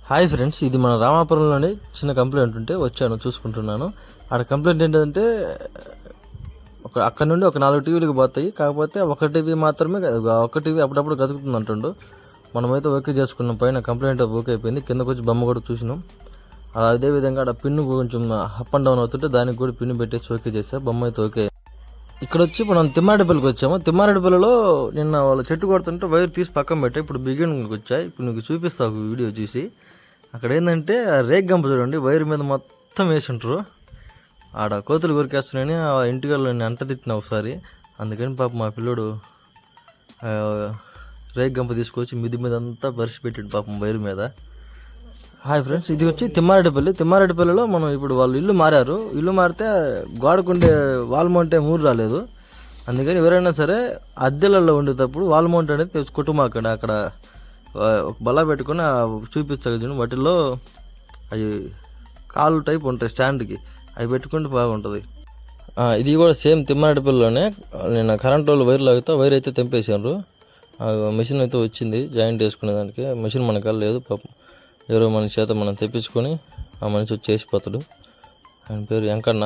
Hi friends, ఇది మన రామాపురంలోనే చిన్న కంప్లైంట్ ఉంటే వచ్చాను చూసుకుంటున్నాను. ఆడ కంప్లైంట్ ఏంటంటే అక్కడ నుండి ఒక 4 టీవీలకు పోతాయి, కాకపోతే ఒక టీవీ మాత్రమే, ఒక టీవీ అప్పుడప్పుడు గతుకుతుంది అంటుండు. మనమైతే ఓకే చేసుకున్నాం, పైన కంప్లైంట్ ఓకే అయిపోయింది, కిందకు వచ్చి బొమ్మ కూడా చూసినాం. అలా అదేవిధంగా ఆడ పిన్ను కొంచెం అప్ అండ్ డౌన్ అవుతుంటే దానికి కూడా పిన్ను పెట్టేసి ఓకే చేసా, బొమ్మ అయితే ఓకే. ఇక్కడ వచ్చి ఇప్పుడు మనం తిమ్మారెడ్డిపల్లికి వచ్చాము. తిమ్మారెడ్డిపల్లిలో నిన్న వాళ్ళ చెట్టు కొడుతుంటే వైర్ తీసి పక్కన పెట్టా, ఇప్పుడు బిగినింగ్కి వచ్చాయి. ఇప్పుడు నీకు చూపిస్తా వీడియో చూసి. అక్కడ ఏంటంటే రేగ్ గంప చూడండి, వైర్ మీద మొత్తం వేసి ఉంటారు. ఆడ కోతులు కొరికేస్తున్నాయని ఆ ఇంటికి వెళ్ళి అంట తిట్టిన ఒకసారి, అందుకని పాప మా పిల్లోడు రేగ్ గంప తీసుకొచ్చి మిది మీద అంతా పరిచి పెట్టాడు పాపం వైర్ మీద. హాయ్ ఫ్రెండ్స్, ఇది వచ్చి తిమ్మారెడ్డిపల్లిలో మనం ఇప్పుడు వాళ్ళు ఇల్లు మారారు. ఇల్లు మారితే గోడకుండే వాల్ మౌంట్ మూరు రాలేదు. అందుకని ఎవరైనా సరే అద్దెలలో ఉండేటప్పుడు వాల్ మౌంట్ అనేది కుటుంబం అక్కడ ఒక బల్ల పెట్టుకొని చూపిస్తాను. వాటిల్లో అవి కాలు టైప్ ఉంటాయి స్టాండ్కి, అవి పెట్టుకుంటే బాగుంటుంది. ఇది కూడా సేమ్ తిమ్మారెడ్డిపల్లిలోనే. నేను కరెంట్ వాళ్ళు వైర్లు అయితే వైర్ అయితే తెంపేసారు. మెషిన్ అయితే వచ్చింది జాయింట్ వేసుకునే దానికి. మెషిన్ మనకు లేదు పాపం, ఎవరో మన చేత మనం తెప్పించుకొని ఆ మనిషి వచ్చి చేసిపోతాడు. ఆయన పేరు వెంకన్న,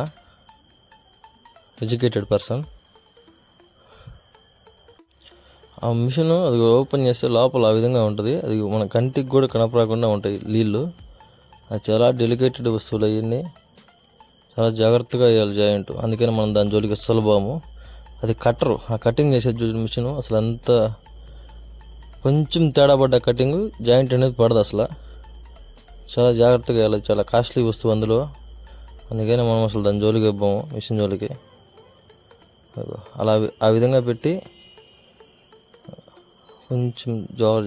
ఎడ్యుకేటెడ్ పర్సన్. ఆ మిషన్ అది ఓపెన్ చేస్తే లోపల ఆ విధంగా ఉంటుంది. అది మన కంటికి కూడా కనపడకుండా ఉంటాయి నీళ్ళు. అది చాలా డెలికేటెడ్ వస్తువులు, అవన్నీ చాలా జాగ్రత్తగా వేయాలి జాయింట్. అందుకని మనం దాని జోలికి సులభము. అది కట్టరు, ఆ కటింగ్ చేసే మిషన్ అసలు అంత కొంచెం తేడా పడ్డ కటింగ్ జాయింట్ అనేది పడదు అసలు. చాలా జాగ్రత్తగా వేయాలి, చాలా కాస్ట్లీ వస్తువు అందులో. అందుకని మనం అసలు దాని జోలికి ఇవ్వము, మిషన్ జోలికి. అలా ఆ విధంగా పెట్టి కొంచెం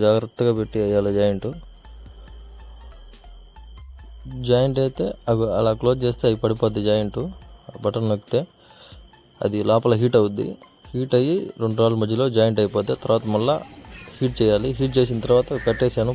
జాగ్రత్తగా పెట్టి వేయాలి జాయింట్ అయితే అవి అలా క్లోజ్ చేస్తే అవి పడిపోద్ది జాయింట్. బటన్ నొక్కితే అది లోపల హీట్ అవుద్ది. హీట్ అయ్యి 2 రాళ్ళ మధ్యలో జాయింట్ అయిపోద్ది. తర్వాత మళ్ళీ హీట్ చేయాలి. హీట్ చేసిన తర్వాత కట్టేసాను.